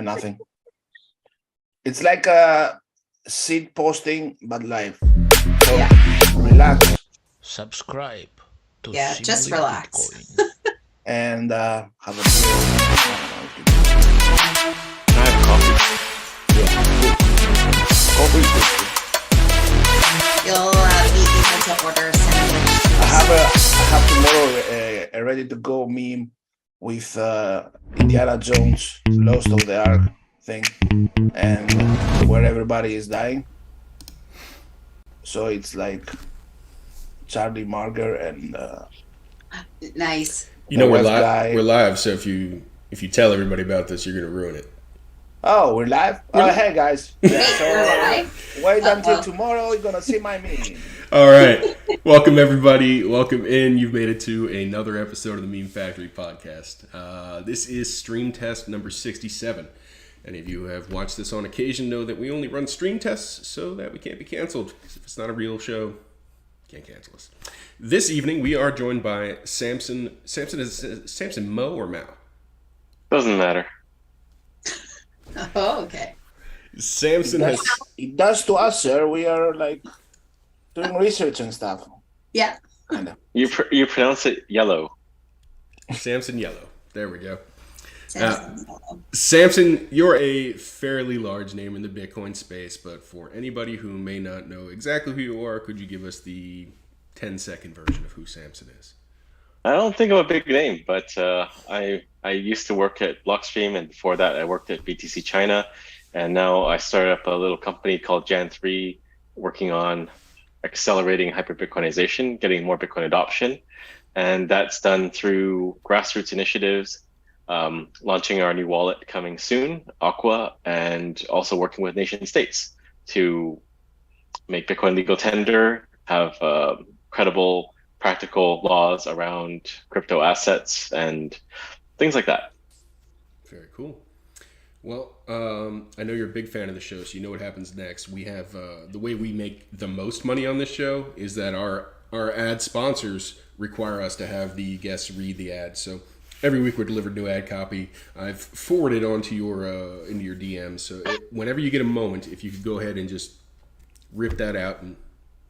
and nothing. It's like a seed posting, but live. So relax. Subscribe to just Simply relax. Bitcoin. And have a good I have coffee. coffee. You'll be able to order a sandwich. I have tomorrow a ready to go meme with Indiana Jones Lost of the Ark thing, and where everybody is dying. So it's like Charlie Marker and Nice. You know the we're web live. guy. We're live, so if you tell everybody about this, you're gonna ruin it. Oh, we're live. Hey guys. Yeah, so We're live? wait until tomorrow. You're gonna see my meme. All right, welcome everybody. Welcome in. You've made it to another episode of the Meme Factory podcast. This is stream test number 67. Any of you who have watched this on occasion know that we only run stream tests so that we can't be canceled. If it's not a real show, you can't cancel us. This evening we are joined by Samson. Samson Mo or Mao? Doesn't matter. Oh, okay. Samson has. It does to us, sir. We are like doing research and stuff. Yeah. Kinda. You pronounce it yellow. Samson Yellow. There we go. Samson. Samson, you're a fairly large name in the Bitcoin space, but for anybody who may not know exactly who you are, could you give us the 10-second version of who Samson is? I don't think I'm a big name, but I used to work at Blockstream, and before that I worked at BTC China, and now I started up a little company called Jan3, working on accelerating hyper-Bitcoinization, getting more Bitcoin adoption, and that's done through grassroots initiatives, launching our new wallet coming soon, Aqua, and also working with nation states to make Bitcoin legal tender, have credible, practical laws around crypto assets and things like that. Very cool. Well, I know you're a big fan of the show, so you know what happens next. We have the way we make the most money on this show is that our ad sponsors require us to have the guests read the ad. So every week we're delivered new ad copy. I've forwarded onto your into your DMs. So whenever you get a moment, if you could go ahead and just rip that out and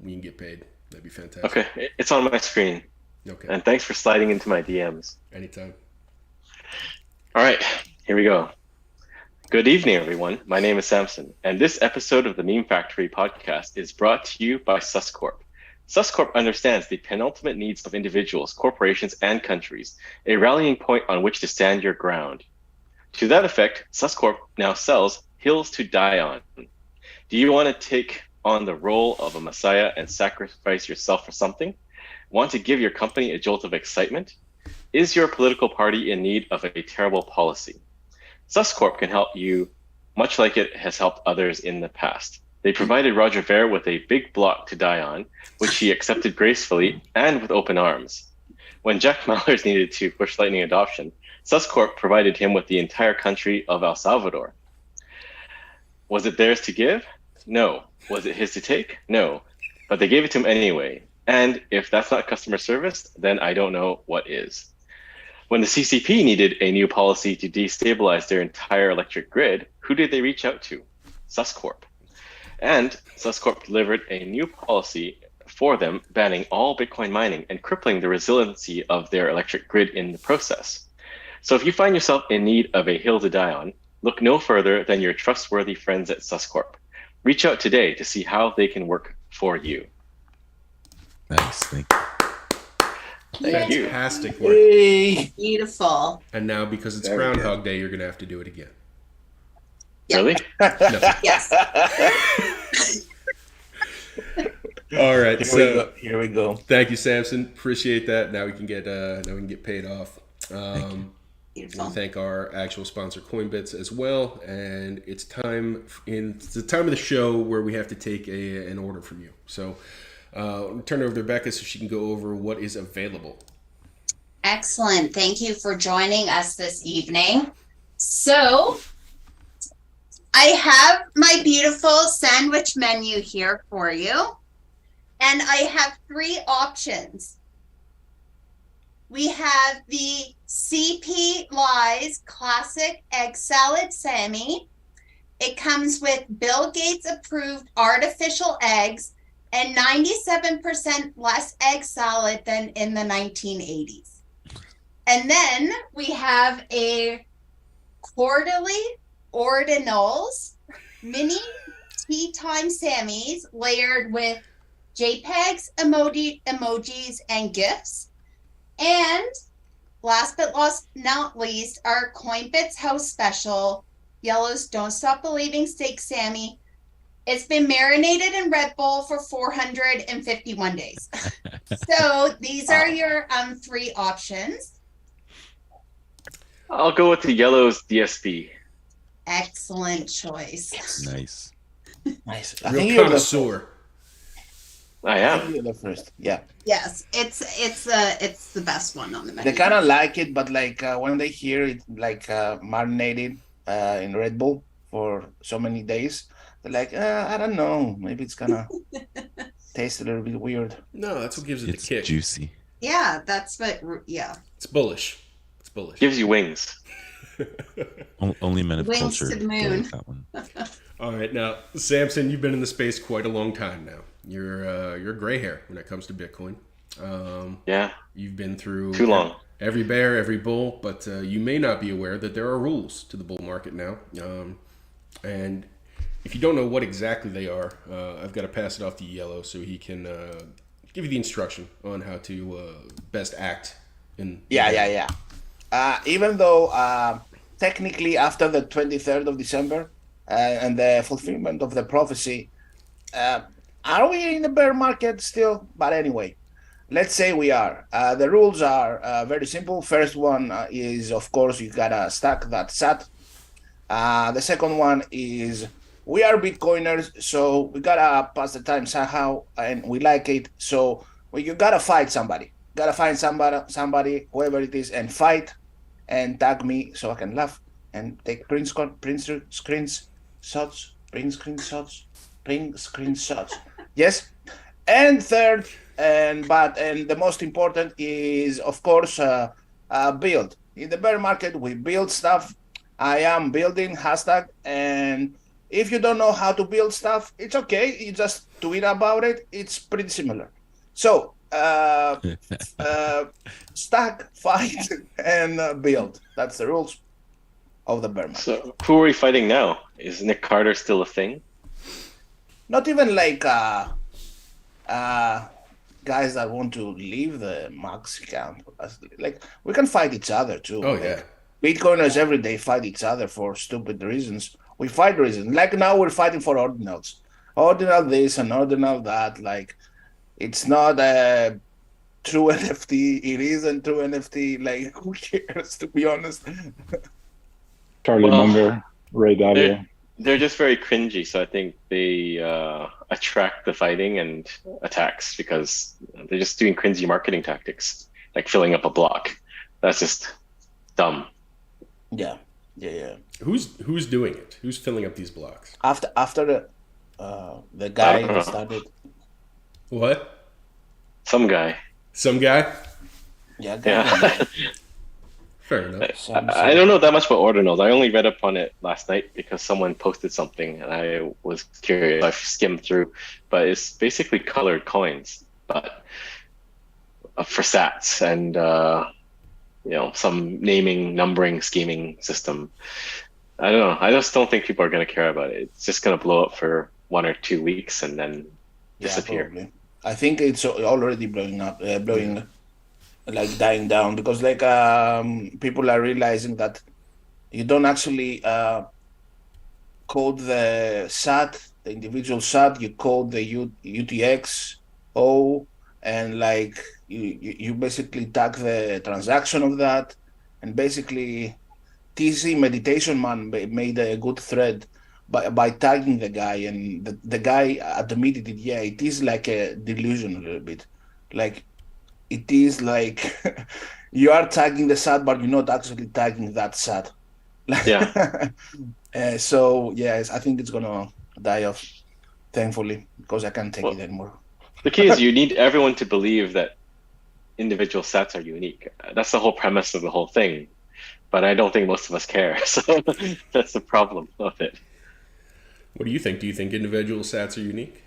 we can get paid, that'd be fantastic. Okay, it's on my screen. Okay. And thanks for sliding into my DMs. Anytime. All right, here we go. Good evening, everyone. My name is Samson, and this episode of the Meme Factory podcast is brought to you by Suscorp. Suscorp understands the penultimate needs of individuals, corporations, and countries, a rallying point on which to stand your ground. To that effect, Suscorp now sells Hills to Die On. Do you want to take on the role of a messiah and sacrifice yourself for something? Want to give your company a jolt of excitement? Is your political party in need of a terrible policy? Suscorp can help you, much like it has helped others in the past. They provided Roger Ver with a big block to die on, which he accepted gracefully and with open arms. When Jack Mallers needed to push Lightning adoption, Suscorp provided him with the entire country of El Salvador. Was it theirs to give? No. Was it his to take? No. But they gave it to him anyway. And if that's not customer service, then I don't know what is. When the CCP needed a new policy to destabilize their entire electric grid, who did they reach out to? Suscorp. And Suscorp delivered a new policy for them, banning all Bitcoin mining and crippling the resiliency of their electric grid in the process. So if you find yourself in need of a hill to die on, look no further than your trustworthy friends at Suscorp. Reach out today to see how they can work for you. Nice. Thank you. Fantastic work. Hey. Beautiful. And now, because it's Very Groundhog Day, you're going to have to do it again. Yeah. Really? No. Yes. All right. Here we go. Thank you, Samson. Appreciate that. Now we can get paid off. Beautiful. We thank our actual sponsor, Coinbits, as well. And it's the time of the show where we have to take an order from you. So turn it over to Rebecca so she can go over what is available. Excellent. Thank you for joining us this evening. So I have my beautiful sandwich menu here for you. And I have 3 options. We have the CP Lies Classic Egg Salad Sammy. It comes with Bill Gates approved artificial eggs and 97% less egg salad than in the 1980s. And then we have a quarterly ordinals mini tea time Sammys layered with JPEGs, emojis, and GIFs. And last but not least, our Coinbits House Special Yellow's Don't Stop Believing Steak Sammy. It's been marinated in Red Bull for 451 days. So these are your 3 options. I'll go with the Yellow's DSP. Excellent choice. Nice. Nice. Real connoisseur. I I am. think you're the first. Yeah. Yes, it's the best one on the menu. They kind of like it, but like when they hear it like marinated in Red Bull for so many days, they're like, I don't know, maybe it's gonna taste a little bit weird. No, that's what gives it It's the kick. juicy. Yeah, that's what. Yeah, It's bullish. It's bullish. Gives you wings. Only men of Wings culture to the go moon. with that one. All right, now Samson, you've been in the space quite a long time now. You're gray hair when it comes to Bitcoin. Yeah, You've been through too long. every bear, every bull, but you may not be aware that there are rules to the bull market now. And if you don't know what exactly they are, I've got to pass it off to Yellow so he can give you the instruction on how to best act in. Yeah. Even though technically after the 23rd of December and the fulfillment of the prophecy, are we in the bear market still? But anyway, let's say we are. The rules are very simple. First one is, of course, you gotta stack that SAT. The second one is we are Bitcoiners, so we gotta pass the time somehow, and we like it. So you gotta fight somebody. Gotta find somebody, whoever it is, and fight, and tag me so I can laugh and take print screenshots. Yes. And third, and the most important is, of course, build. In the bear market, we build stuff. I am building hashtag, and if you don't know how to build stuff, it's okay. You just tweet about it. It's pretty similar. So stack, fight, and build. That's the rules of the bear market. So who are we fighting now? Is Nick Carter still a thing? Not even like guys that want to leave the Maxi camp. Like we can fight each other too. Oh Like, yeah. Bitcoiners every day fight each other for stupid reasons. We fight reasons. Like now we're fighting for ordinals. Ordinal this and ordinal that. Like it's not a true NFT. It isn't true NFT. Like who cares, to be honest? Charlie Well, Munger, Ray Dalio. They're just very cringy, so I think they attract the fighting and attacks because they're just doing cringy marketing tactics, like filling up a block. That's just dumb. Yeah. Who's doing it? Who's filling up these blocks? After the guy that started. What? Some guy. Some guy? Yeah. Yeah. Fair enough. I don't know that much about ordinals. I only read up on it last night because someone posted something and I was curious. I skimmed through, but it's basically colored coins, but for sats and some naming, numbering, scheming system. I don't know. I just don't think people are going to care about it. It's just going to blow up for 1 or 2 weeks and then disappear. Probably. I think it's already blowing up, like dying down because like people are realizing that you don't actually code the SAT, the individual SAT. You code the UTXO, and like you basically tag the transaction of that, and basically TC Meditation Man made a good thread by tagging the guy, and the guy admitted it. Yeah, it is like a delusion a little bit, like. It is like you are tagging the SAT, but you're not actually tagging that SAT. Yeah. So, yes, I think it's going to die off, thankfully, because I can't take it anymore. The key is you need everyone to believe that individual sets are unique. That's the whole premise of the whole thing. But I don't think most of us care. So that's the problem of it. What do you think? Do you think individual sats are unique?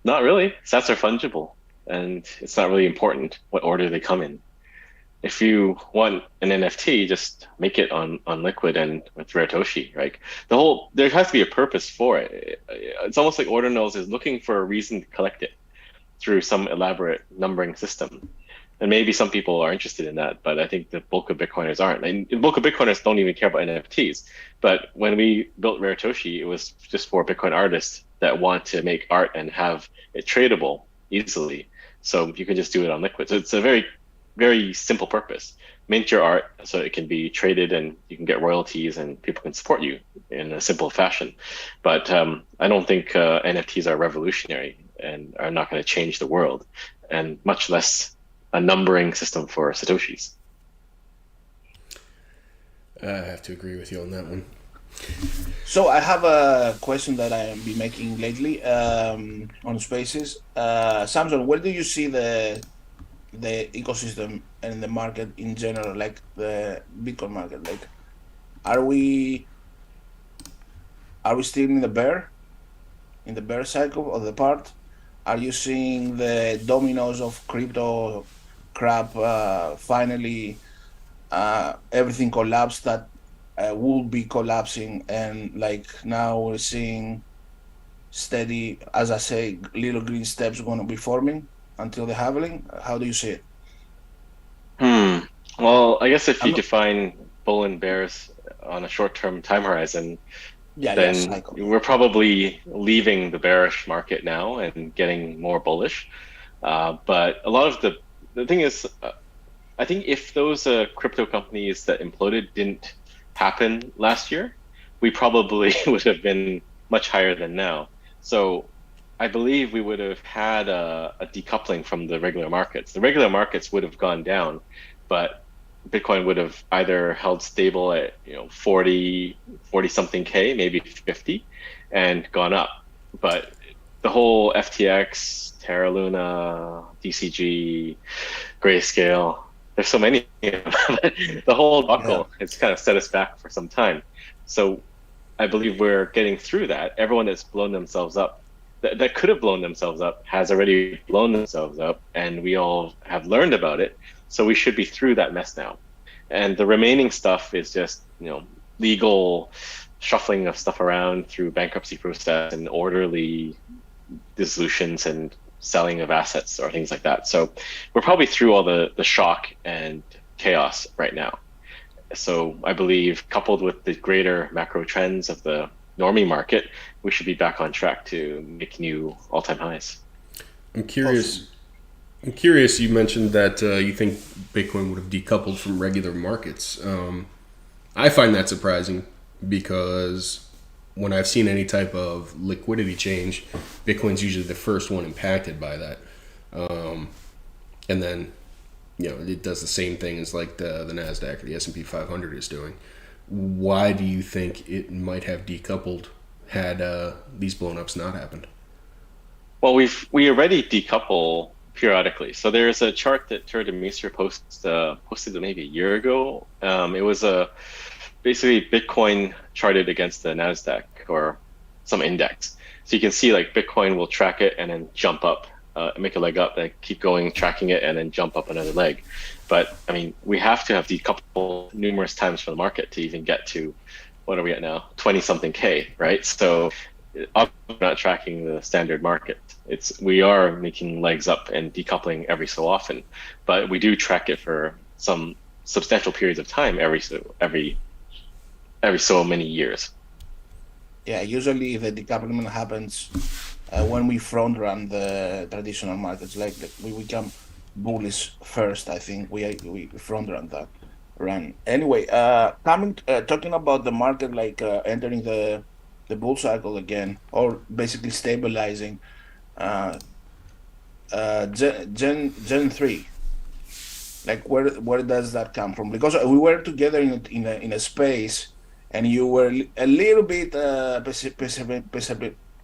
Not really. Sets are fungible, and it's not really important what order they come in. If you want an NFT, just make it on Liquid and with Raretoshi, right? There has to be a purpose for it. It's almost like Ordinals is looking for a reason to collect it through some elaborate numbering system. And maybe some people are interested in that, but I think the bulk of Bitcoiners aren't. And the bulk of Bitcoiners don't even care about NFTs. But when we built Raretoshi, it was just for Bitcoin artists that want to make art and have it tradable easily. So you can just do it on Liquid. So it's a very, very simple purpose. Mint your art so it can be traded and you can get royalties and people can support you in a simple fashion. But I don't think NFTs are revolutionary and are not going to change the world, and much less a numbering system for Satoshis. I have to agree with you on that one. So I have a question that I have been making lately on Spaces. Samson, where do you see the ecosystem and the market in general, like the Bitcoin market? Like, are we still in the bear cycle of the part? Are you seeing the dominoes of crypto crap finally everything collapsed that would be collapsing, and like now we're seeing steady, as I say, little green steps going to be forming until the halving? How do you see it? Well, I guess if you I'm- define bull and bears on a short-term time horizon, then cycle. we're probably leaving the bearish market now and getting more bullish. But a lot of the thing is, I think if those crypto companies that imploded didn't happen last year, we probably would have been much higher than now. So I believe we would have had a decoupling from the regular markets. The regular markets would have gone down, but Bitcoin would have either held stable at 40 something K, maybe 50, and gone up. But the whole FTX, Terra Luna, DCG, Grayscale, there's so many. The whole buckle has kind of set us back for some time. So I believe we're getting through that. Everyone that's blown themselves up, that could have blown themselves up, has already blown themselves up, and we all have learned about it. So we should be through that mess now. And the remaining stuff is just, legal shuffling of stuff around through bankruptcy process and orderly dissolutions and selling of assets or things like that. So we're probably through all the shock and chaos right now. So I believe, coupled with the greater macro trends of the normie market, we should be back on track to make new all-time highs. I'm curious. You mentioned that you think Bitcoin would have decoupled from regular markets. I find that surprising because when I've seen any type of liquidity change, Bitcoin's usually the first one impacted by that. And then, it does the same thing as like the NASDAQ or the S&P 500 is doing. Why do you think it might have decoupled had these blown ups not happened? Well, we already decouple periodically. So there's a chart that Tur de Meester posted maybe a year ago. It was basically Bitcoin charted against the NASDAQ or some index. So you can see like Bitcoin will track it and then jump up, make a leg up and keep going, tracking it and then jump up another leg. But I mean, we have to have decoupled numerous times from the market to even get to, what are we at now? 20 something K, right? So I'm not tracking the standard market. We are making legs up and decoupling every so often, but we do track it for some substantial periods of time every so many years. Yeah, usually the decoupling happens when we front run the traditional markets. Like we become bullish first. I think we front run that run. Anyway, talking about the market, like entering the bull cycle again, or basically stabilizing. Gen 3, like where does that come from? Because we were together in a space and you were a little bit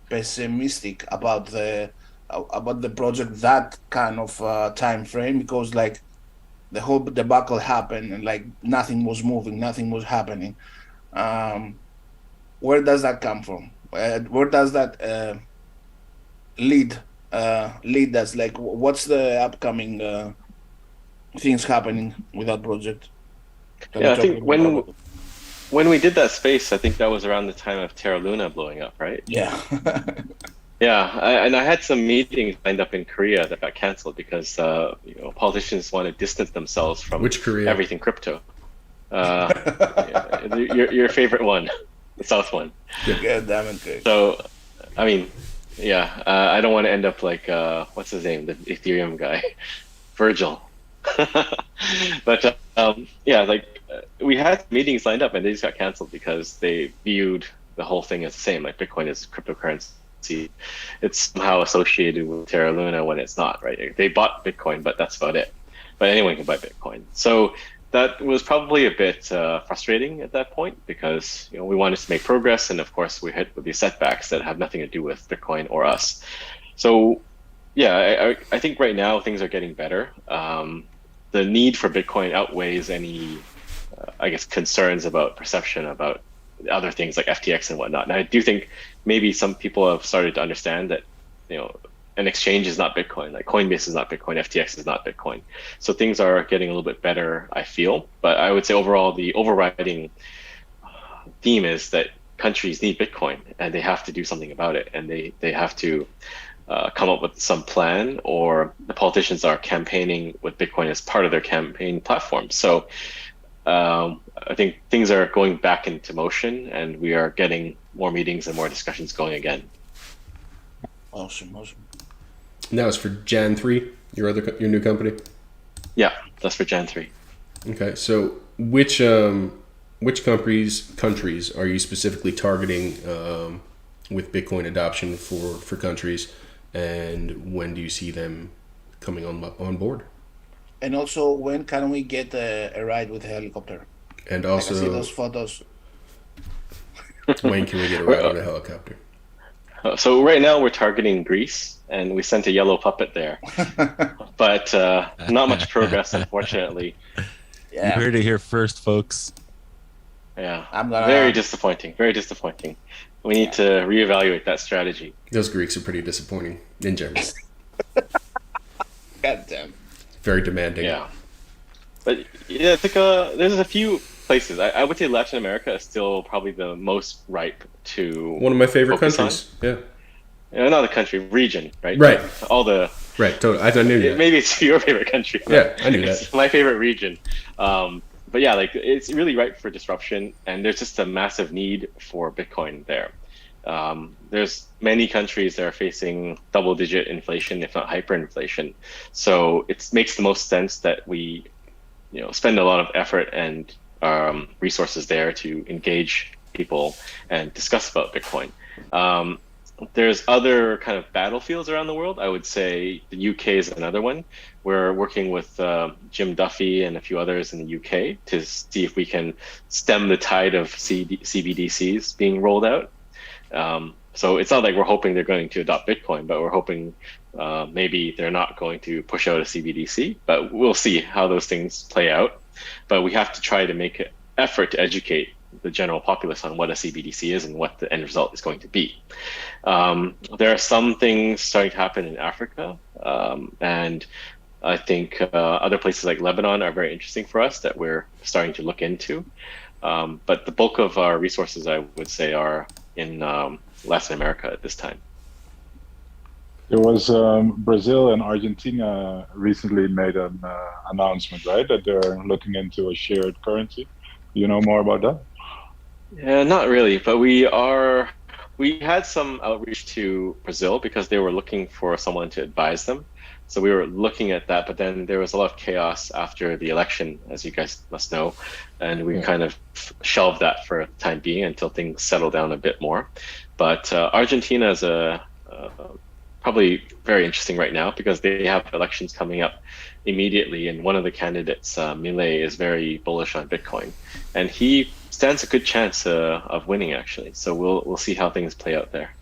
pessimistic about the about the project that kind of time frame, because like the whole debacle happened and like nothing was moving, nothing was happening. Um, where does that come from? Where does that lead lead us? Like, what's the upcoming things happening with that project? Can you Yeah, I talk a think little bit more about it? when we did that space, I think that was around the time of Terra Luna blowing up, right? Yeah. Yeah, and I had some meetings lined up in Korea that got canceled because politicians want to distance themselves from Which Korea? everything crypto. Yeah, your favorite one, the South one. God damn it, Craig. So, I mean, yeah, I don't want to end up like what's his name, the Ethereum guy, Virgil. But yeah, like we had meetings lined up and they just got canceled because they viewed the whole thing as the same. Like Bitcoin is cryptocurrency. It's somehow associated with Terra Luna when it's not, right? They bought Bitcoin, but that's about it. But anyone can buy Bitcoin. So that was probably a bit frustrating at that point because we wanted to make progress, and of course we hit with these setbacks that have nothing to do with Bitcoin or us. So yeah, I think right now things are getting better. The need for Bitcoin outweighs any, I guess, concerns about perception about other things like FTX and whatnot. And I do think maybe some people have started to understand that, an exchange is not Bitcoin. Like Coinbase is not Bitcoin, FTX is not Bitcoin. So things are getting a little bit better, I feel. But I would say overall, the overriding theme is that countries need Bitcoin and they have to do something about it, and they have to come up with some plan, or the politicians are campaigning with Bitcoin as part of their campaign platform. So I think things are going back into motion, and we are getting more meetings and more discussions going again. Awesome. And that was for Jan 3, your new company? Yeah, that's for Jan 3. Okay, so which countries are you specifically targeting with Bitcoin adoption for countries, and when do you see them coming on board? And also, when can we get a ride with a helicopter? And I can see also, those photos. when can we get a ride on a helicopter? So right now we're targeting Greece, and we sent a yellow puppet there, but not much progress, unfortunately. You heard it here first, folks. Yeah, I'm gonna- very disappointing. Very disappointing. We need to reevaluate that strategy. Those Greeks are pretty disappointing in general. God damn. Very demanding. Yeah, but yeah, I think there's a few places. I would say Latin America is still probably the most ripe to. One of my favorite focus countries. on. Yeah, not a country, region, right? Right. All the. Right, totally. I knew that. Maybe it's your favorite country. Yeah, I knew It's that. my favorite region. But yeah, like it's really ripe for disruption, and there's just a massive need for Bitcoin there. There's many countries that are facing double-digit inflation, if not hyperinflation. So it makes the most sense that we, spend a lot of effort and resources there to engage people and discuss about Bitcoin. There's other kind of battlefields around the world. I would say the UK is another one. We're working with Jim Duffy and a few others in the UK to see if we can stem the tide of CBDCs being rolled out. So it's not like we're hoping they're going to adopt Bitcoin, but we're hoping maybe they're not going to push out a CBDC, but we'll see how those things play out. But we have to try to make an effort to educate the general populace on what a CBDC is and what the end result is going to be. There are some things starting to happen in Africa, and I think other places like Lebanon are very interesting for us that we're starting to look into. But the bulk of our resources, I would say, are in Latin America at this time. There was Brazil and Argentina recently made an announcement, right? That they're looking into a shared currency. Do you know more about that? Yeah, not really, but we had some outreach to Brazil because they were looking for someone to advise them. So we were looking at that, but then there was a lot of chaos after the election, as you guys must know, and we kind of shelved that for the time being until things settle down a bit more. But Argentina is probably very interesting right now because they have elections coming up immediately, and one of the candidates, Milei, is very bullish on Bitcoin, and he stands a good chance of winning actually. So we'll see how things play out there.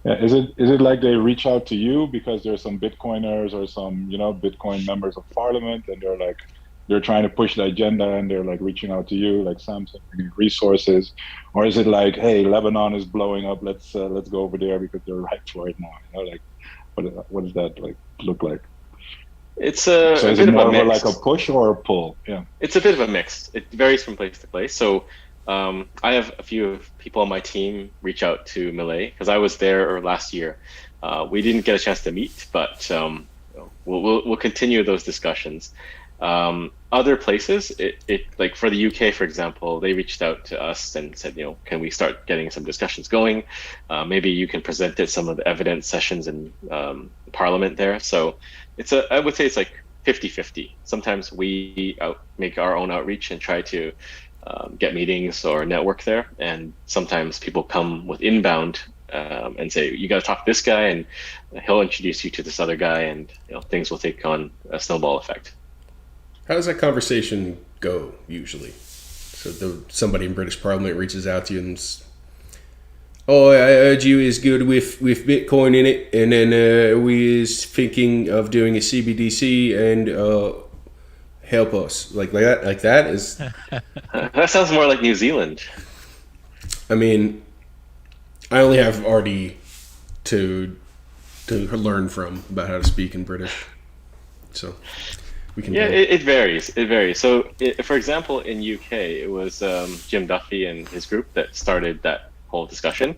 Yeah, is it like they reach out to you because there's some Bitcoiners or some, Bitcoin members of parliament, and they're trying to push the agenda, and they're like reaching out to you, like, Samson, we need resources, or is it like, hey, Lebanon is blowing up, let's go over there because they're right for it now, like what does that like look like? It's So a is it bit of more a of a mix. like a push or a pull? Yeah. It's a bit of a mix. It varies from place to place. So I have a few people on my team reach out to Malay because I was there last year. We didn't get a chance to meet, but we'll continue those discussions. Other places, it like for the UK, for example, they reached out to us and said, can we start getting some discussions going? Maybe you can present at some of the evidence sessions in Parliament there. So I would say it's like 50-50. Sometimes we make our own outreach and try to get meetings or network there, and sometimes people come with inbound and say, you got to talk to this guy, and he'll introduce you to this other guy, and things will take on a snowball effect. How does that conversation go usually? So somebody in British Parliament reaches out to you and I heard you is good with Bitcoin in it, and then we is thinking of doing a CBDC and help us like that. Like that is. That sounds more like New Zealand. I mean, I only have RD to learn from about how to speak in British, so we can. Yeah, it varies. It varies. So, for example, in UK, it was Jim Duffy and his group that started that whole discussion.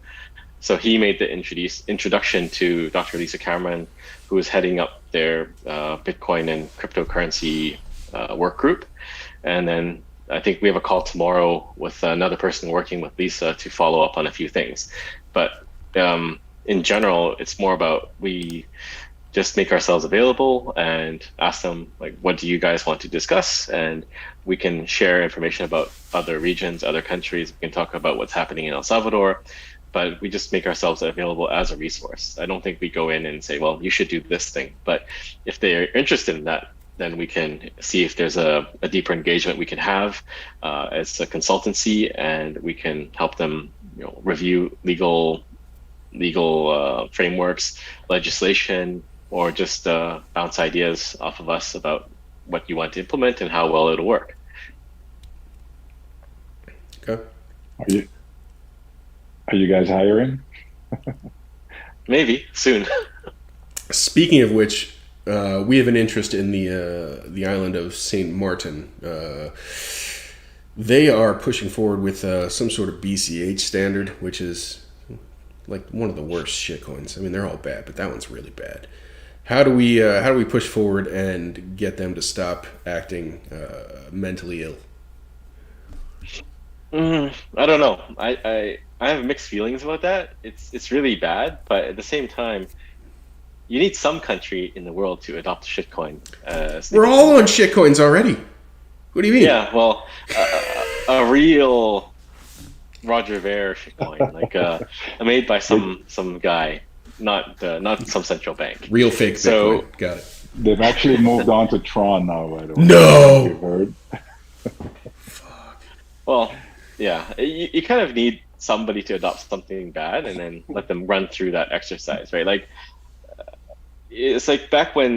So he made the introduction to Dr. Lisa Cameron, who was heading up their Bitcoin and cryptocurrency work group. And then I think we have a call tomorrow with another person working with Lisa to follow up on a few things. But in general, it's more about we just make ourselves available and ask them, like, what do you guys want to discuss? And we can share information about other regions, other countries. We can talk about what's happening in El Salvador, but we just make ourselves available as a resource. I don't think we go in and say, well, you should do this thing. But if they're interested in that, then we can see if there's a deeper engagement we can have as a consultancy, and we can help them review legal frameworks, legislation, or just bounce ideas off of us about what you want to implement and how well it'll work. Okay. Are you guys hiring? Maybe soon. Speaking of which, we have an interest in the island of Saint Martin. They are pushing forward with some sort of BCH standard, which is like one of the worst shitcoins. I mean, they're all bad, but that one's really bad. How do we push forward and get them to stop acting mentally ill? I don't know. I have mixed feelings about that. It's really bad, but at the same time, you need some country in the world to adopt shitcoin. We're all on shitcoins already. What do you mean? Yeah, well, a real Roger Ver shitcoin, like made by some guy, not some central bank. Real fake Bitcoin. Got it. They've actually moved on to Tron now, by the way. No! You heard? Fuck. Well, yeah, you kind of need somebody to adopt something bad and then let them run through that exercise, right? Like, it's like back when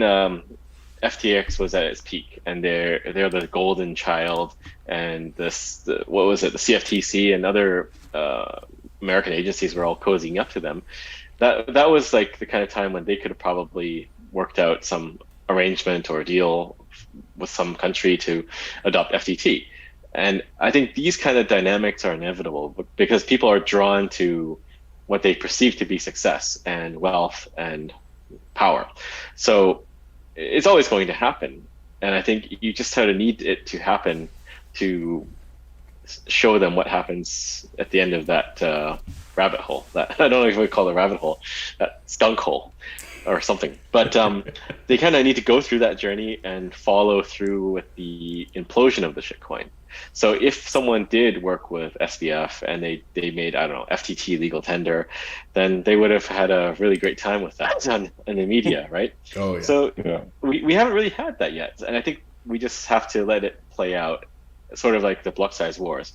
FTX was at its peak, and they're the golden child, and what was it? The CFTC and other American agencies were all cozying up to them. That was like the kind of time when they could have probably worked out some arrangement or deal with some country to adopt FTT. And I think these kind of dynamics are inevitable because people are drawn to what they perceive to be success and wealth and power. So it's always going to happen. And I think you just kind of need it to happen to show them what happens at the end of that rabbit hole. That I don't know if we call it a rabbit hole, that skunk hole or something. But they kind of need to go through that journey and follow through with the implosion of the shitcoin. So if someone did work with SBF and they made, I don't know, FTT legal tender, then they would have had a really great time with that in the media, right? Oh, yeah. So Yeah. we haven't really had that yet. And I think we just have to let it play out, sort of like the block size wars.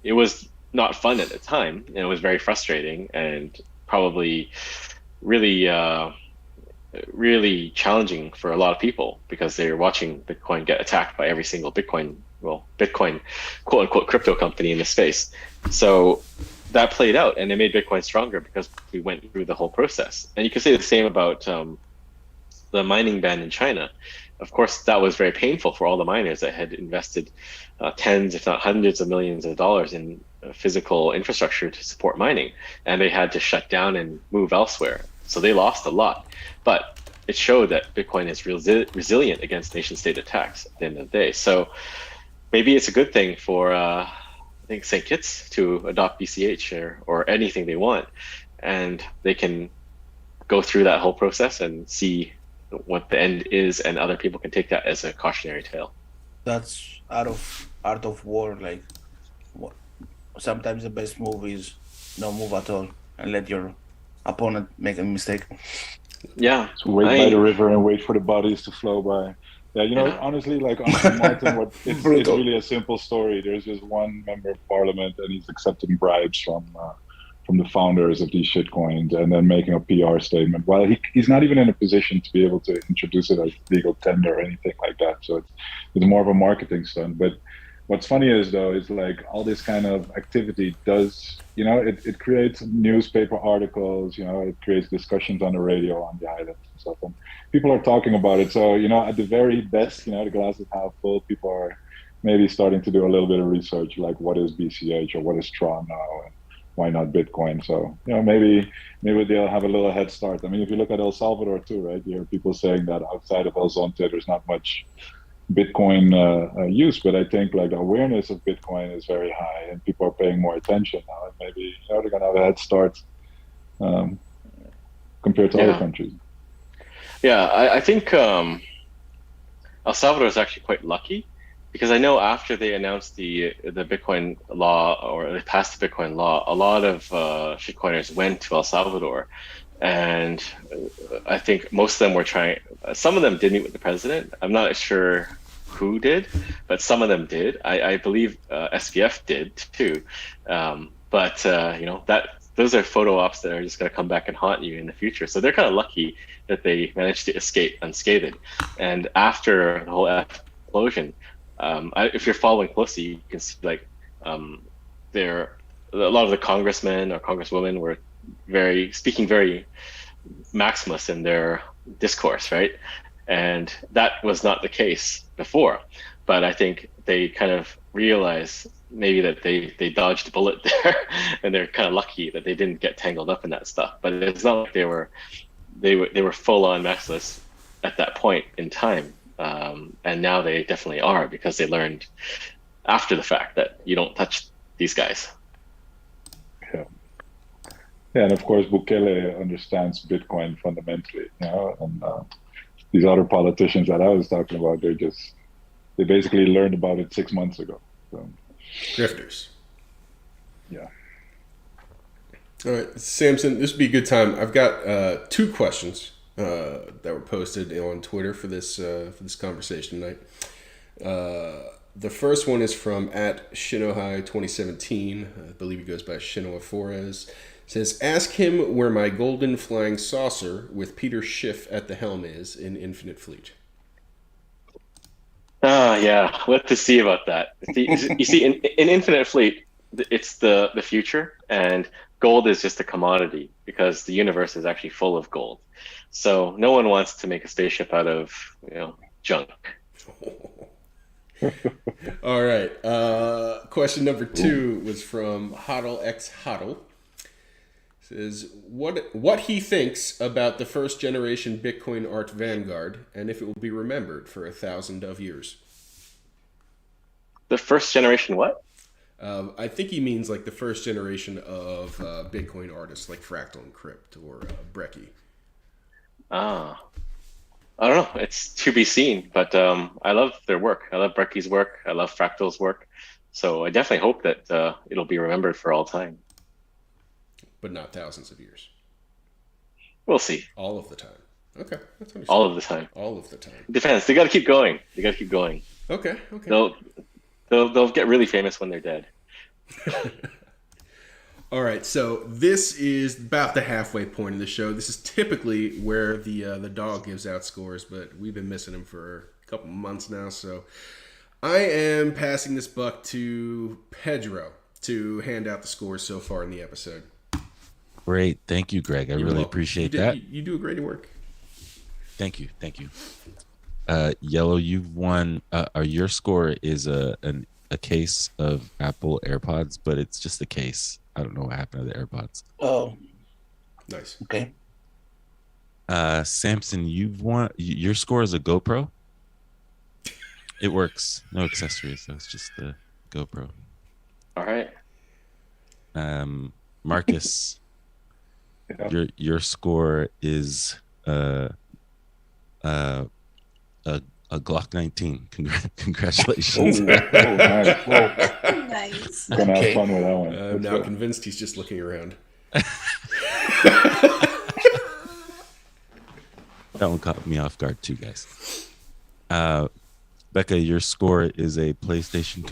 It was not fun at the time, and it was very frustrating and probably really really challenging for a lot of people because they're watching Bitcoin get attacked by every single Bitcoin quote unquote crypto company in the space. So that played out, and it made Bitcoin stronger because we went through the whole process. And you can say the same about the mining ban in China. Of course, that was very painful for all the miners that had invested tens, if not hundreds of millions of dollars in physical infrastructure to support mining, and they had to shut down and move elsewhere. So they lost a lot, but it showed that Bitcoin is resilient against nation-state attacks at the end of the day. So maybe it's a good thing for I think St. Kitts to adopt BCH or anything they want, and they can go through that whole process and see what the end is, and other people can take that as a cautionary tale. That's art of war. Like, sometimes the best move is no move at all and let your opponent make a mistake. Yeah, so wait by the river and wait for the bodies to flow by. Yeah, honestly, like on Martin, it's really a simple story. There's just one member of parliament, and he's accepting bribes from the founders of these shitcoins, and then making a PR statement. Well, he's not even in a position to be able to introduce it as legal tender or anything like that. So it's more of a marketing stunt. But what's funny is like all this kind of activity does, it creates newspaper articles, it creates discussions on the radio on the island and stuff. And people are talking about it. So, at the very best, the glass is half full. People are maybe starting to do a little bit of research, like what is BCH or what is Tron now, and why not Bitcoin? So, maybe they'll have a little head start. I mean, if you look at El Salvador too, right? You hear people saying that outside of El Zonte, there's not much Bitcoin use, but I think like the awareness of Bitcoin is very high, and people are paying more attention now. And maybe they're gonna have a head start compared to other countries. Yeah, I think El Salvador is actually quite lucky, because I know after they announced the Bitcoin law, or they passed the Bitcoin law, a lot of shitcoiners went to El Salvador, and I think most of them were trying. Some of them did meet with the president. I'm not sure who did, but some of them did. I believe SPF did too. But that those are photo ops that are just going to come back and haunt you in the future. So they're kind of lucky that they managed to escape unscathed. And after the whole explosion, if you're following closely, you can see like a lot of the congressmen or congresswomen were speaking very maximalist in their discourse, right? And that was not the case before. But I think they kind of realized maybe that they dodged a bullet there, and they're kind of lucky that they didn't get tangled up in that stuff. But it's not like they were full on maximalists at that point in time. And now they definitely are, because they learned after the fact that you don't touch these guys. Yeah, and of course Bukele understands Bitcoin fundamentally, and these other politicians that I was talking about, they basically learned about it 6 months ago. So. Grifters. Yeah. All right, Samson, this would be a good time. I've got 2 questions that were posted on Twitter for this conversation tonight. The first one is from @Shinohai2017. I believe he goes by Shinoa Flores. Says, ask him where my golden flying saucer with Peter Schiff at the helm is in Infinite Fleet. Yeah, what to see about that? You see, in Infinite Fleet, it's the future, and gold is just a commodity because the universe is actually full of gold. So no one wants to make a spaceship out of junk. All right. Question number 2 was from Hodl X Hodl. Says what he thinks about the first generation Bitcoin art vanguard, and if it will be remembered for 1,000 of years. The first generation what? I think he means like the first generation of Bitcoin artists like Fractal and Crypt or Brecky. I don't know. It's to be seen, but I love their work. I love Brecky's work. I love Fractal's work. So I definitely hope that it'll be remembered for all time. But not thousands of years. We'll see. All of the time. Okay, that's understandable. All of the time. All of the time. Depends. They got to keep going. Okay. They'll get really famous when they're dead. All right, so this is about the halfway point of the show. This is typically where the dog gives out scores, but we've been missing him for a couple months now. So I am passing this buck to Pedro to hand out the scores so far in the episode. Great. Thank you, Greg. I really appreciate that. You do a great work. Thank you. Yellow, you've won. Your score is a case of Apple AirPods, but it's just a case. I don't know what happened to the AirPods. Oh, Nice. okay. Samson, you've won. Your score is a GoPro. It works. No accessories. So it's just the GoPro. All right. Marcus, Yeah. your score is a Glock 19. Congratulations. Nice. Whoa. Nice. Gonna Okay. have fun with that one. I'm Let's now go. convinced he's just looking around. That one caught me off guard too, guys. Becca, your score is a PlayStation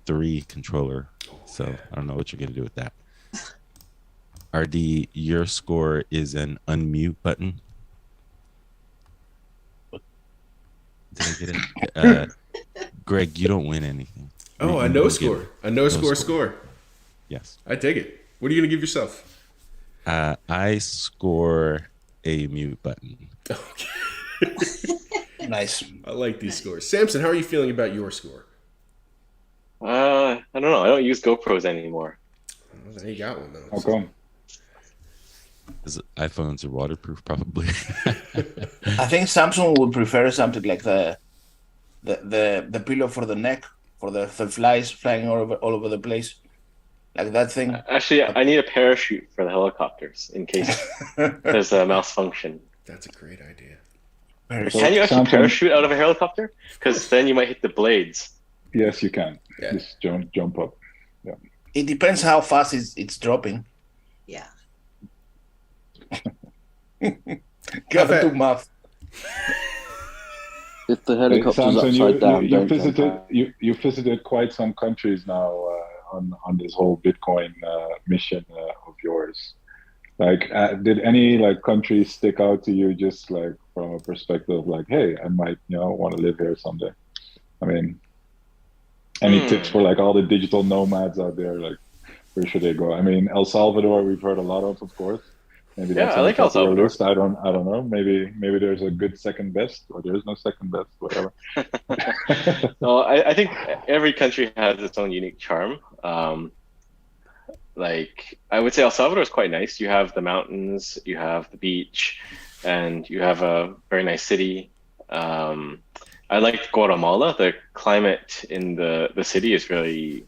3 controller. So I don't know what you're gonna do with that. RD, your score is an unmute button. Did I get it? Greg, you don't win anything. Oh, a You no don't score. get A no score. Yes. I take it. What are you going to give yourself? I score a mute button. Okay. Nice. I like these scores. Samson, how are you feeling about your score? I don't know. I don't use GoPros anymore. Well, you got one, though. How come? Because iPhones are waterproof, probably. I think Samsung would prefer something like the pillow for the neck for the flies flying all over the place, like that thing. Actually, I need a parachute for the helicopters in case there's a malfunction. That's a great idea. Can you actually Samsung- parachute out of a helicopter? Because then you might hit the blades. Yes, you can. Yeah. Just jump up. It depends how fast it's dropping. Yeah. Gotta do math. If the Hey, helicopter's Samson, upside down, you don't visited jump out. you visited quite some countries now on this whole Bitcoin mission of yours. Like, did any country stick out to you just like from a perspective like, hey, I might want to live here someday? I mean, any tips for all the digital nomads out there? Like, where should they go? I mean, El Salvador, we've heard a lot of course. Maybe Yeah, that's I on the like El top of your Salvador. list. I don't know. Maybe there's a good second best, or there is no second best, whatever. Well, I think every country has its own unique charm. I would say El Salvador is quite nice. You have the mountains, you have the beach, and you have a very nice city. I liked Guatemala. The climate in the city is really,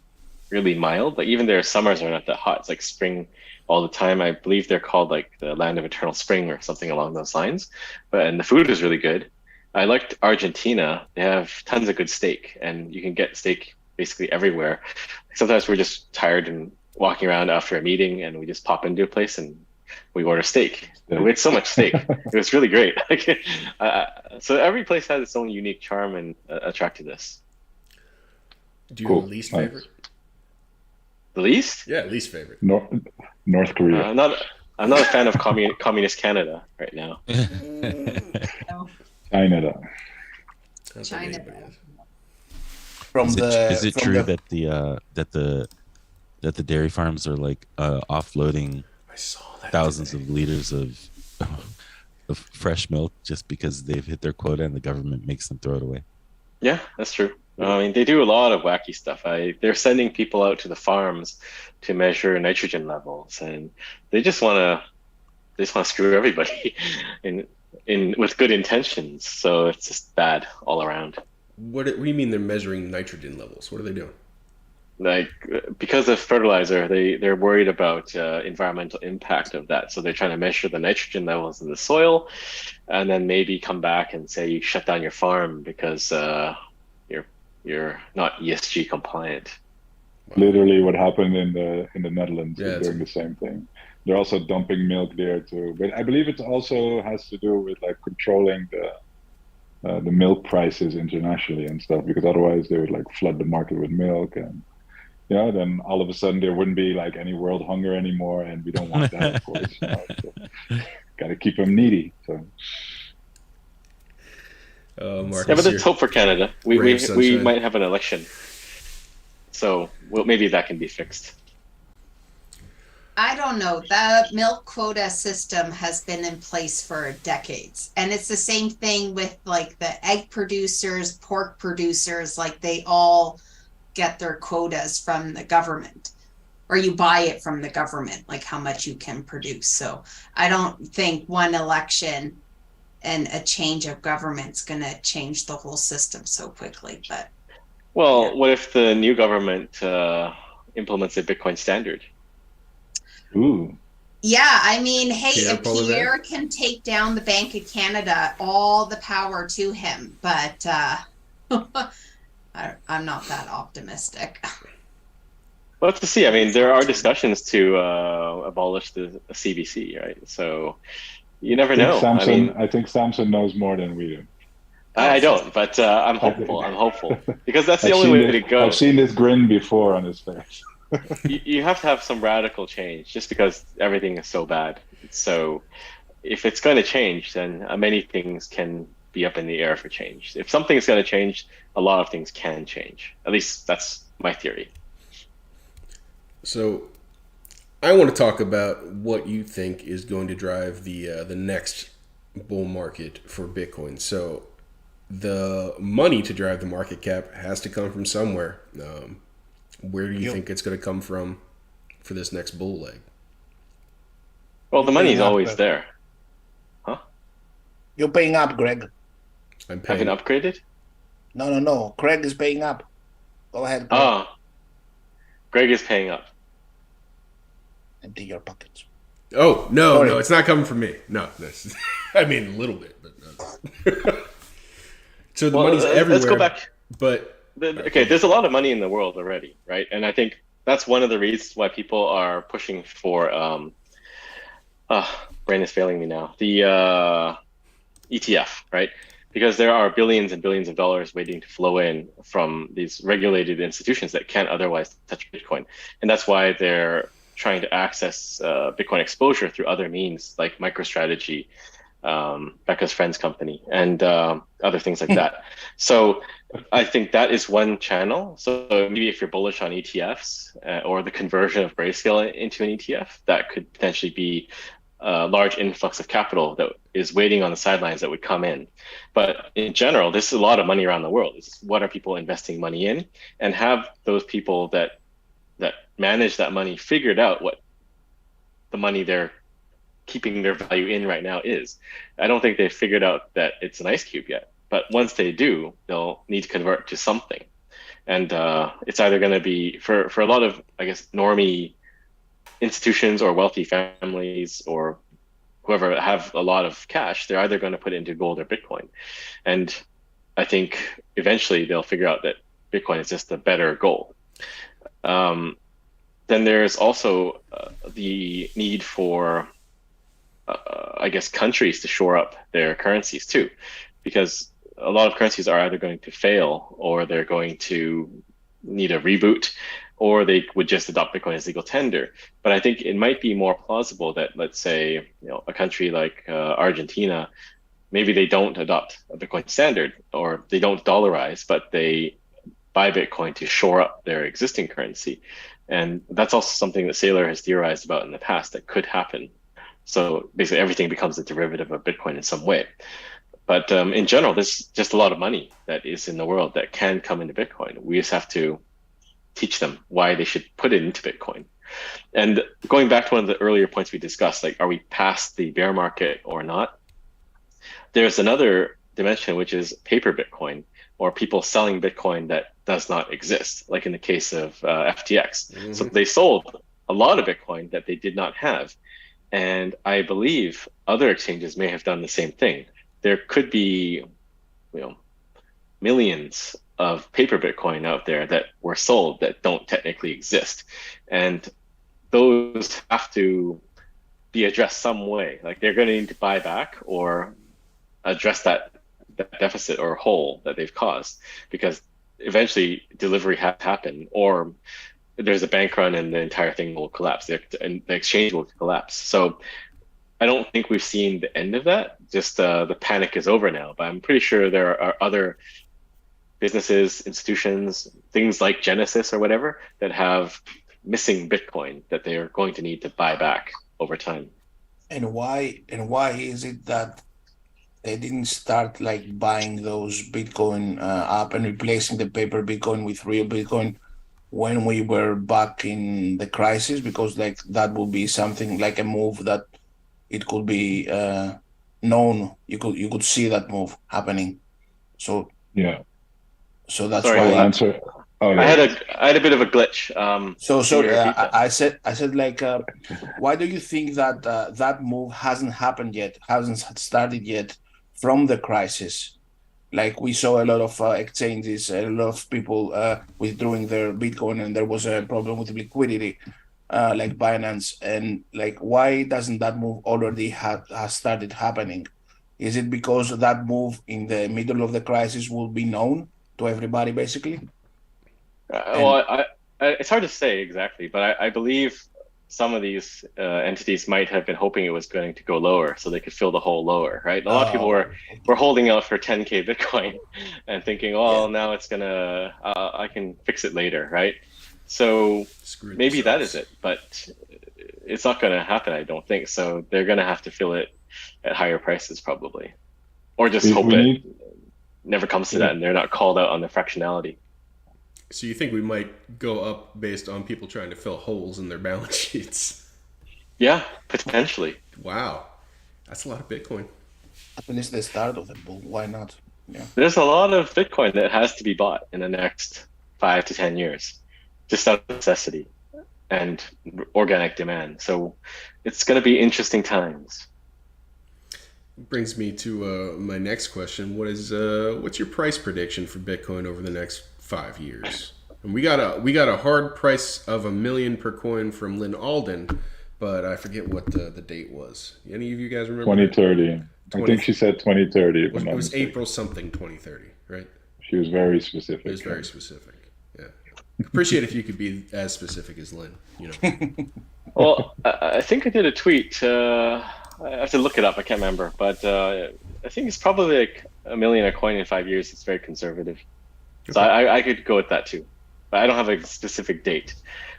really mild. Like even their summers are not that hot. It's like spring all the time. I believe they're called like the land of eternal spring or something along those lines. And the food is really good. I liked Argentina. They have tons of good steak, and you can get steak basically everywhere. Sometimes we're just tired and walking around after a meeting, and we just pop into a place and we order steak. Yeah. We had so much steak. It was really great. So every place has its own unique charm and attractiveness. Do you Cool. have a least Nice. favorite? The least? Yeah, least favorite. North Korea. I'm not a fan of communist Canada right now. No. China. That's China. what anybody is. From Is it from true the- that the dairy farms are offloading I saw that. thousands today. of liters of fresh milk just because they've hit their quota and the government makes them throw it away? Yeah, that's true. I mean, they do a lot of wacky stuff. They're sending people out to the farms to measure nitrogen levels, and they just want to screw everybody in with good intentions. So it's just bad all around. What do you mean they're measuring nitrogen levels? What are they doing? Like because of fertilizer, they're worried about environmental impact of that. So they're trying to measure the nitrogen levels in the soil, and then maybe come back and say you shut down your farm because you're not ESG compliant. Literally, what happened in the Netherlands Yeah, is doing the same thing. They're also dumping milk there too, but I believe it also has to do with controlling the milk prices internationally and stuff, because otherwise they would flood the market with milk, and then all of a sudden there wouldn't be like any world hunger anymore, and we don't want that, of course. So, got to keep them needy. So. Marcus, Yeah, but let's hope for Canada. We sunshine. might have an election, so maybe that can be fixed. I don't know. The milk quota system has been in place for decades. And it's the same thing with like the egg producers, pork producers, like they all get their quotas from the government, or you buy it from the government, like how much you can produce. So I don't think one election and a change of government's going to change the whole system so quickly. But well, what if the new government implements a Bitcoin standard? Ooh. yeah, I mean, hey, Pierre if Poilievre? Pierre can take down the Bank of Canada, all the power to him. But I'm not that optimistic. Well, let's see. I mean, there are discussions to abolish the CBC, right? So you never know. I think Samson knows more than we do. I don't, but I'm hopeful. I'm hopeful because that's the only way to go. I've seen this grin before on his face. You have to have some radical change just because everything is so bad. So if it's going to change, then many things can be up in the air for change. If something is going to change, a lot of things can change. At least that's my theory. So I want to talk about what you think is going to drive the next bull market for Bitcoin. So the money to drive the market cap has to come from somewhere. Where do you think it's going to come from for this next bull leg? Well, the money's Paying up, always Greg. there. You're paying up, Greg. I'm Have paying. been upgraded? No. Craig is paying up. Go ahead, Greg. Oh, Greg is paying up. Empty your pockets. Oh no, Sorry. no, it's not coming from me. No, I mean a little bit, but no. So the money's everywhere. Let's go back. But Okay, there's a lot of money in the world already, right? And I think that's one of the reasons why people are pushing for brain is failing me now. The ETF, right? Because there are billions and billions of dollars waiting to flow in from these regulated institutions that can't otherwise touch Bitcoin. And that's why they're trying to access Bitcoin exposure through other means like MicroStrategy, Becca's Friends Company, and other things like that. So I think that is one channel. So maybe if you're bullish on ETFs or the conversion of Grayscale into an ETF, that could potentially be a large influx of capital that is waiting on the sidelines that would come in. But in general, this is a lot of money around the world. It's what are people investing money in, and have those people that manage that money figured out what the money they're keeping their value in right now is. I don't think they've figured out that it's an ice cube yet. But once they do, they'll need to convert to something. And it's either going to be, for a lot of, I guess, normie institutions or wealthy families or whoever have a lot of cash, they're either going to put it into gold or Bitcoin. And I think eventually they'll figure out that Bitcoin is just a better gold. Then there's also the need for, I guess, countries to shore up their currencies too, because a lot of currencies are either going to fail or they're going to need a reboot, or they would just adopt Bitcoin as legal tender. But I think it might be more plausible that, let's say, a country like Argentina, maybe they don't adopt a Bitcoin standard or they don't dollarize, but they buy Bitcoin to shore up their existing currency. And that's also something that Saylor has theorized about in the past that could happen. So basically everything becomes a derivative of Bitcoin in some way. But in general, there's just a lot of money that is in the world that can come into Bitcoin. We just have to teach them why they should put it into Bitcoin. And going back to one of the earlier points we discussed, like, are we past the bear market or not? There's another dimension, which is paper Bitcoin, or people selling Bitcoin that does not exist, like in the case of FTX. Mm-hmm. So they sold a lot of Bitcoin that they did not have. And I believe other exchanges may have done the same thing. There could be, millions of paper Bitcoin out there that were sold that don't technically exist. And those have to be addressed some way. Like, they're going to need to buy back or address that deficit or hole that they've caused, because eventually delivery has to happen, or there's a bank run and the entire thing will collapse. And the exchange will collapse. So I don't think we've seen the end of that. Just the panic is over now. But I'm pretty sure there are other businesses, institutions, things like Genesis or whatever that have missing Bitcoin that they are going to need to buy back over time. And why is it that they didn't start like buying those Bitcoin up and replacing the paper Bitcoin with real Bitcoin when we were back in the crisis? Because like that would be something like a move that it could be known. You could see that move happening. So Yeah. so that's Sorry, why. I'll answer. Oh, I yeah. had a bit of a glitch. So Can you repeat that? I said like, why do you think that that move hasn't happened yet, hasn't started yet from the crisis? Like we saw a lot of exchanges, a lot of people withdrawing their Bitcoin, and there was a problem with liquidity, like Binance. And like, why doesn't that move already has started happening? Is it because that move in the middle of the crisis will be known to everybody, basically? Well, it's hard to say exactly, but I believe some of these entities might have been hoping it was going to go lower so they could fill the hole lower, right? A lot of people were holding out for 10K Bitcoin and thinking, oh, now it's gonna, I can fix it later, right? So maybe that is it, but it's not going to happen, I don't think. So they're going to have to fill it at higher prices probably, or just hope it never comes to that and they're not called out on the fractionality. So you think we might go up based on people trying to fill holes in their balance sheets? Yeah, potentially. Wow. That's a lot of Bitcoin. At least the start of the bull. Why not? Yeah. There's a lot of Bitcoin that has to be bought in the next 5 to 10 years, just out of necessity and organic demand. So it's going to be interesting times. Brings me to my next question. What's your price prediction for Bitcoin over the next 5 years? And we got a hard price of $1 million per coin from Lynn Alden, but I forget what the date was. Any of you guys remember? 2030. I think she said 2030. It was April something 2030, right? She was very specific. It was very specific. Yeah. Appreciate if you could be as specific as Lynn. You know. Well, I think I did a tweet. I have to look it up. I can't remember, but I think it's probably like $1 million a coin in 5 years. It's very conservative. So I could go with that too, but I don't have a specific date.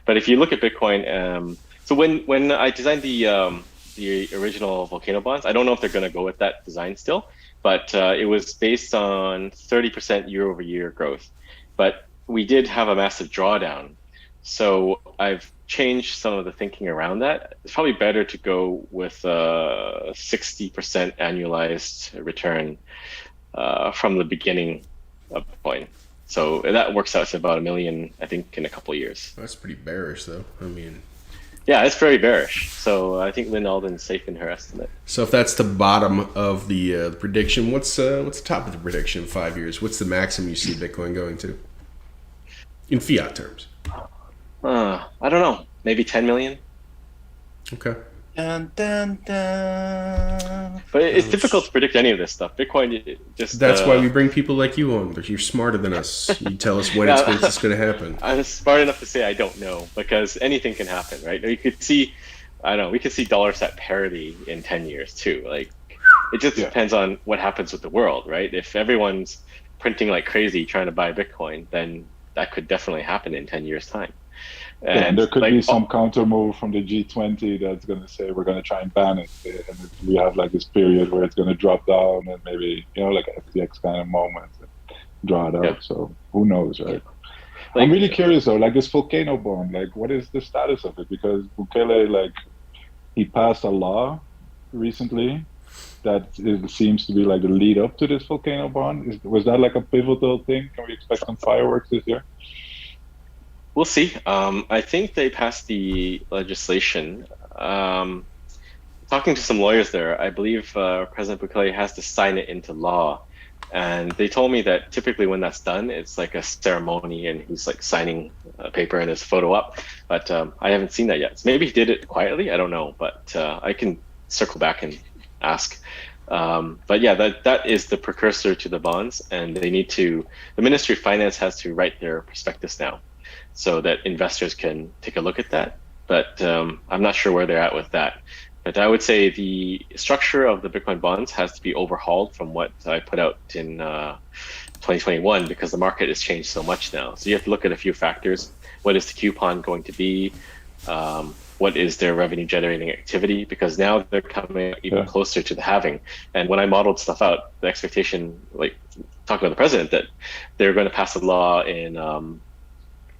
But if you look at Bitcoin, so when I designed the original volcano bonds, I don't know if they're going to go with that design still, but it was based on 30% year over year growth. But we did have a massive drawdown. So I've changed some of the thinking around that. It's probably better to go with a 60% annualized return from the beginning of Bitcoin. So that works out to about $1 million, I think, in a couple of years. That's pretty bearish, though. I mean, yeah, it's very bearish. So I think Lynn Alden's safe in her estimate. So if that's the bottom of the prediction, what's the top of the prediction in 5 years? What's the maximum you see Bitcoin going to in fiat terms? I don't know. Maybe 10 million. Okay. Dun, dun, dun. But it's difficult to predict any of this stuff. Bitcoin just... That's why we bring people like you on. You're smarter than us. You tell us when it's going to happen. I'm smart enough to say I don't know, because anything can happen, right? You could see, I don't know, we could see dollars at parity in 10 years too. Like, it just depends on what happens with the world, right? If everyone's printing like crazy trying to buy Bitcoin, then that could definitely happen in 10 years' time. And there could be some counter move from the G20 that's going to say we're going to try and ban it, and we have like this period where it's going to drop down and maybe like an FTX kind of moment and draw it out. So who knows, right? I'm really curious though, like this volcano bond, like what is the status of it? Because Bukele, like he passed a law recently that it seems to be like the lead up to this volcano bond. Was that like a pivotal thing? Can we expect some fireworks this year? We'll see. I think they passed the legislation. Talking to some lawyers there, I believe President Bukele has to sign it into law. And they told me that typically when that's done, it's like a ceremony and he's like signing a paper and his photo up. But I haven't seen that yet. So maybe he did it quietly. I don't know. But I can circle back and ask. But yeah, that is the precursor to the bonds. And they need to, the Ministry of Finance has to write their prospectus now. so that investors can take a look at that. But I'm not sure where they're at with that. But I would say the structure of the Bitcoin bonds has to be overhauled from what I put out in 2021 because the market has changed so much now. So you have to look at a few factors. What is the coupon going to be? What is their revenue generating activity? Because now they're coming even closer to the halving. And when I modeled stuff out, the expectation, like talking about the president, that they're going to pass a law in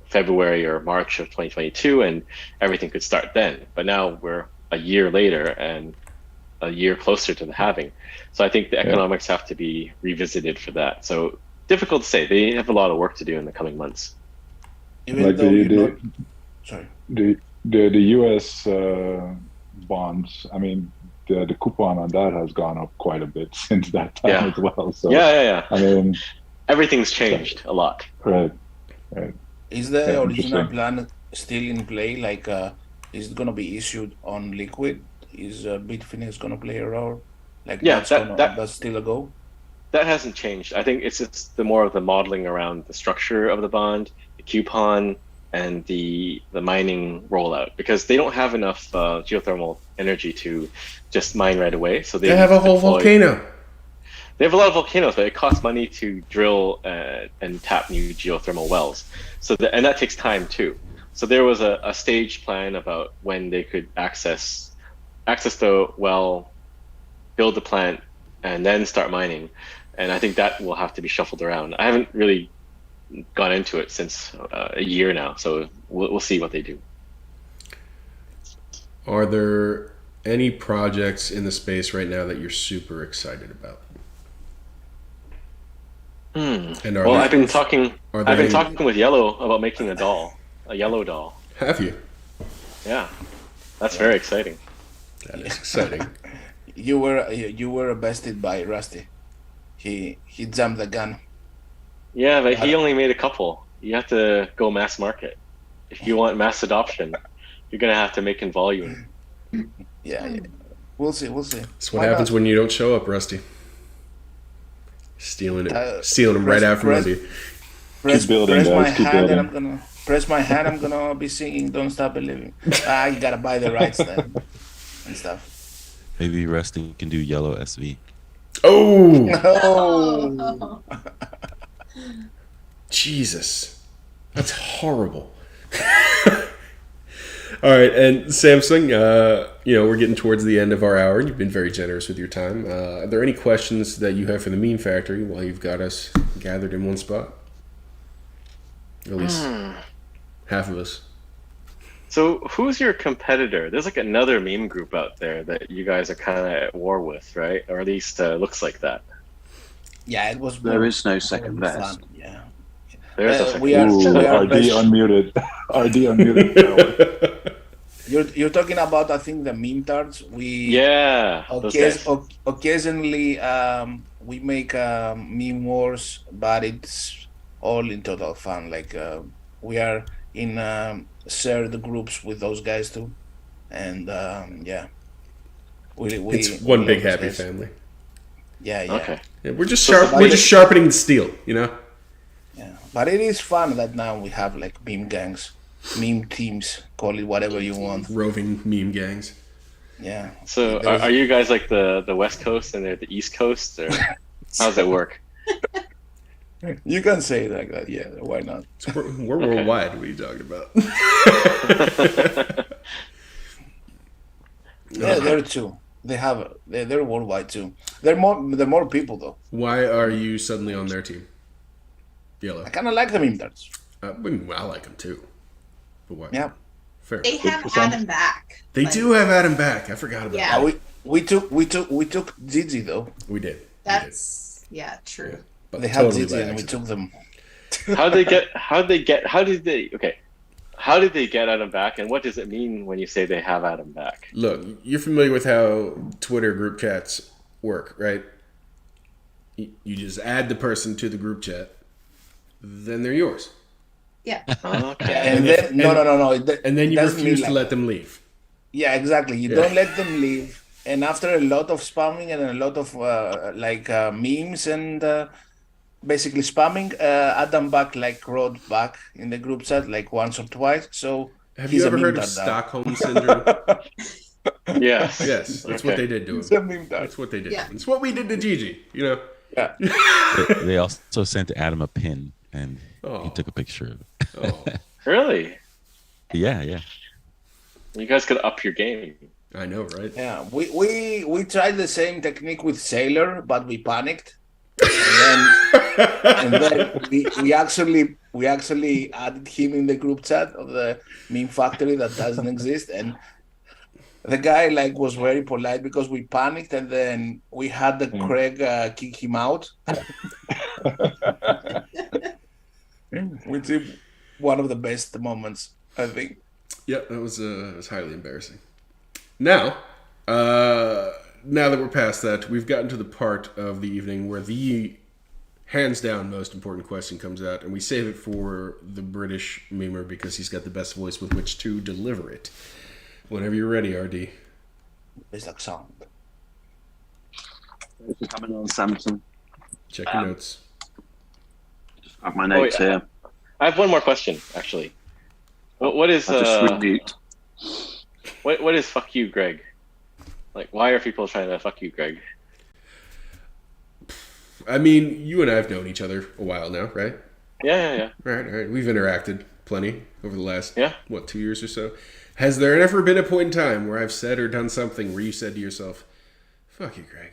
February or March of 2022, and everything could start then. But now we're a year later and a year closer to the halving. So I think the economics have to be revisited for that. So difficult to say. They have a lot of work to do in the coming months. Even Like though the U.S. bonds, I mean, the coupon on that has gone up quite a bit since that time as well. So I mean, everything's changed a lot. Right. Is the original plan still in play? Like, is it gonna be issued on liquid? Is Bitfinex gonna play a role? Like, that's still a go. That hasn't changed. I think it's just the more of the modeling around the structure of the bond, the coupon, and the mining rollout, because they don't have enough geothermal energy to just mine right away. So they have a whole volcano. They have a lot of volcanoes, but it costs money to drill and tap new geothermal wells. And that takes time too. So there was a stage plan about when they could access the well, build the plant, and then start mining. And I think that will have to be shuffled around. I haven't really gone into it since a year now, so we'll see what they do. Are there any projects in the space right now that you're super excited about? And I've been talking with Yellow about making a yellow doll. Have you? Yeah, that's very exciting. That is exciting. You were bested by Rusty. He jumped the gun. Yeah, but he only made a couple. You have to go mass market. If you want mass adoption, you're gonna have to make in volume. Yeah. We'll see. That's what happens when you don't show up, Rusty. Stealing them right out from under you. Press my hand, and I'm gonna be singing "Don't Stop Believing." You gotta buy the rights then and stuff. Maybe Rusty can do yellow SV. Oh! Jesus, that's horrible. All right, and Samson, we're getting towards the end of our hour. You've been very generous with your time. Are there any questions that you have for the Meme Factory while you've got us gathered in one spot? At least half of us. So who's your competitor? There's like another meme group out there that you guys are kind of at war with, right? Or at least looks like that. Yeah, it was. There is no second best. Yeah. There's no second RD unmuted. RD unmuted. You're talking about, I think, the meme tarts. Occasionally we make meme wars, but it's all in total fun. Like we are in shared groups with those guys too, and it's one big happy family. Yeah. Okay. Yeah, we're just sharpening the steel, you know. Yeah, but it is fun that now we have like meme gangs, meme teams, call it whatever you want. Roving meme gangs. Yeah. So are you guys like the West Coast and they're the East Coast, or how does that work? You can say it like that. Yeah, why not? So we're worldwide. What are you talking about? Yeah, they're too. They're worldwide too. They're more people though. Why are you suddenly on their team? Yellow. I kind of like the meme darts. I like them too. But why? Yeah. Fair. They have Adam back. They do have Adam back. I forgot about that. We took Gigi though. We did. That's true. Yeah, but they had totally Gigi and we took them. How did they get Adam back, and what does it mean when you say they have Adam back? Look, you're familiar with how Twitter group chats work, right? You just add the person to the group chat, then they're yours. Yeah. Okay. And then no. And then you refuse to let them leave. Yeah, exactly. You don't let them leave. And after a lot of spamming and a lot of memes and basically spamming. Adam Back like wrote back in the group chat like once or twice. So Have he's you a ever meme heard of dad now. Stockholm syndrome? Yes. Yes, that's what Okay. they did to He's a him. meme dad. That's what they did. Yeah. It's what we did to Gigi. You know. Yeah. They also sent Adam a pin, and he Oh. took a picture of it. Oh, Really? Yeah, yeah. You guys gotta up your game. I know, right? Yeah, we tried the same technique with Sailor, but we panicked, and then we actually added him in the group chat of the meme factory that doesn't exist, and the guy like was very polite because we panicked, and then we had the Craig kick him out, which is one of the best moments, I think. Yep, that was highly embarrassing. Now that we're past that, we've gotten to the part of the evening where the hands down most important question comes out, and we save it for the British memer because he's got the best voice with which to deliver it. Whenever you're ready, RD. It's like sound. Coming on, Samson. Check your notes. I have my notes wait, here. I have one more question, actually. What is I'll just remute. what is fuck you, Greg? Like, why are people trying to fuck you, Greg? I mean, you and I have known each other a while now, right? Yeah. Right. We've interacted plenty over the last, 2 years or so. Has there ever been a point in time where I've said or done something where you said to yourself, fuck you, Greg?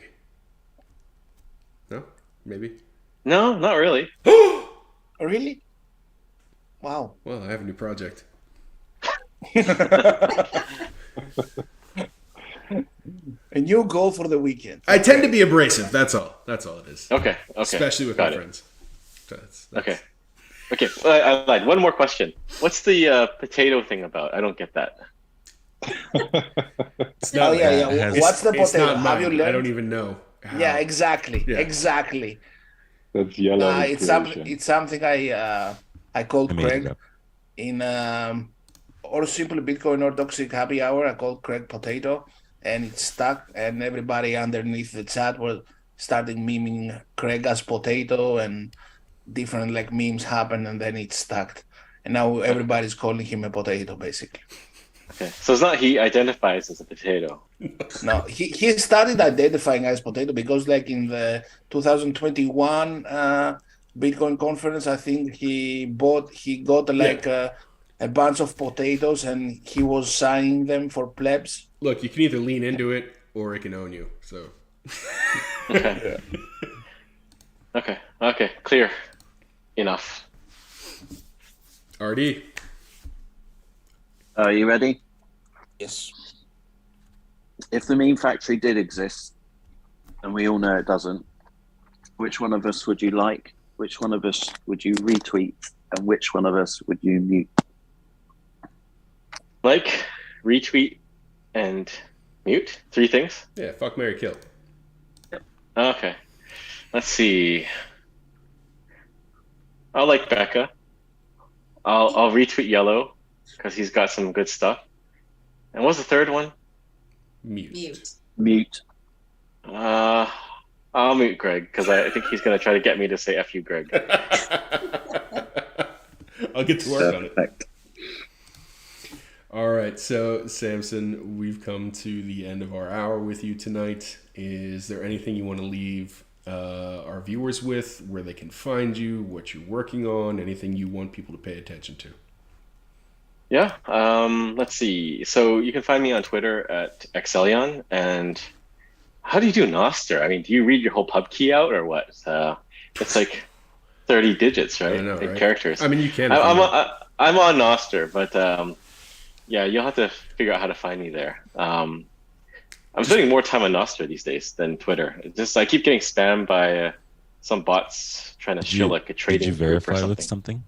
No? Maybe? No, not really. Really? Wow. Well, I have a new project. A new goal for the weekend. I tend to be abrasive. That's all. That's all it is. Okay. Especially with Got my it. friends. That's- Okay. I lied. One more question. What's the potato thing about? I don't get that. It's not Oh yeah, It yeah. has- What's the It's potato? not Have you mine. learned? I don't even know how. Yeah, exactly, Yeah. exactly. That's yellow. It's something I called I made it Craig up. in or simply Bitcoin or Toxic Happy Hour. I called Craig Potato, and it stuck. And everybody underneath the chat was starting memeing Craig as Potato, and different like memes happened, and then it stuck. And now everybody's calling him a potato, basically. Okay. So it's not he identifies as a potato. No, he started identifying as potato because like in the 2021 Bitcoin conference, I think he got like a bunch of potatoes and he was signing them for plebs. Look, you can either lean into it or it can own you. So Okay. Okay. Clear. Enough. RD. Are you ready? Yes. If the meme factory did exist, and we all know it doesn't, which one of us would you like? Which one of us would you retweet? And which one of us would you mute? Like, retweet, and mute. 3 things. Yeah, fuck, marry, kill. Okay. Let's see. I'll like Becca. I'll retweet Yellow because he's got some good stuff. And what's the third one? Mute. Mute. I'll mute Greg because I think he's gonna try to get me to say "F you, Greg." I'll get to work on it. Perfect. All right, so Samson, we've come to the end of our hour with you tonight. Is there anything you want to leave our viewers with, where they can find you, what you're working on, anything you want people to pay attention to? Yeah. Let's see. So you can find me on Twitter at Exelion. And how do you do Noster? I mean, do you read your whole pub key out or what? It's like 30 digits, right? I know, Like right? characters. I mean, you can. I'm on Noster, but yeah, you'll have to figure out how to find me there. I'm spending more time on Noster these days than Twitter. It's just I keep getting spammed by some bots trying to show like a trading Did you group or verify with something?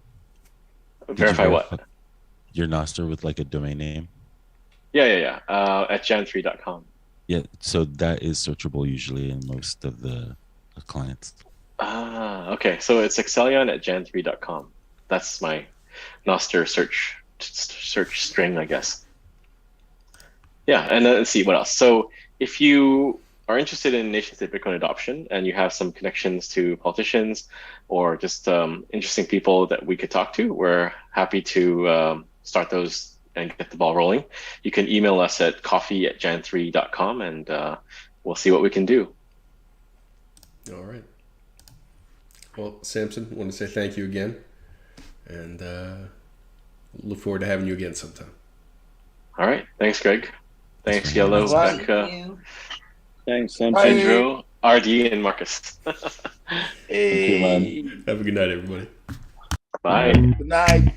Did you Verify what? Your Noster with like a domain name? Yeah. At jan3.com. Yeah, so that is searchable usually in most of the clients. Ah, okay. So it's Exelion at jan3.com. That's my Noster search string, I guess. Yeah, and let's see what else. So if you are interested in nation-state Bitcoin adoption and you have some connections to politicians or just interesting people that we could talk to, we're happy to start those and get the ball rolling. You can email us at coffee@jan3.com and we'll see what we can do. All right. Well, Samson, I want to say thank you again, and look forward to having you again sometime. All right. Thanks, Greg. Thanks, Thanks, Yellow, Right. Becca, Thank you. Thanks, Samson. Bye. Pedro, RD, and Marcus. Thank you, man. Have a good night, everybody. Bye. Good night.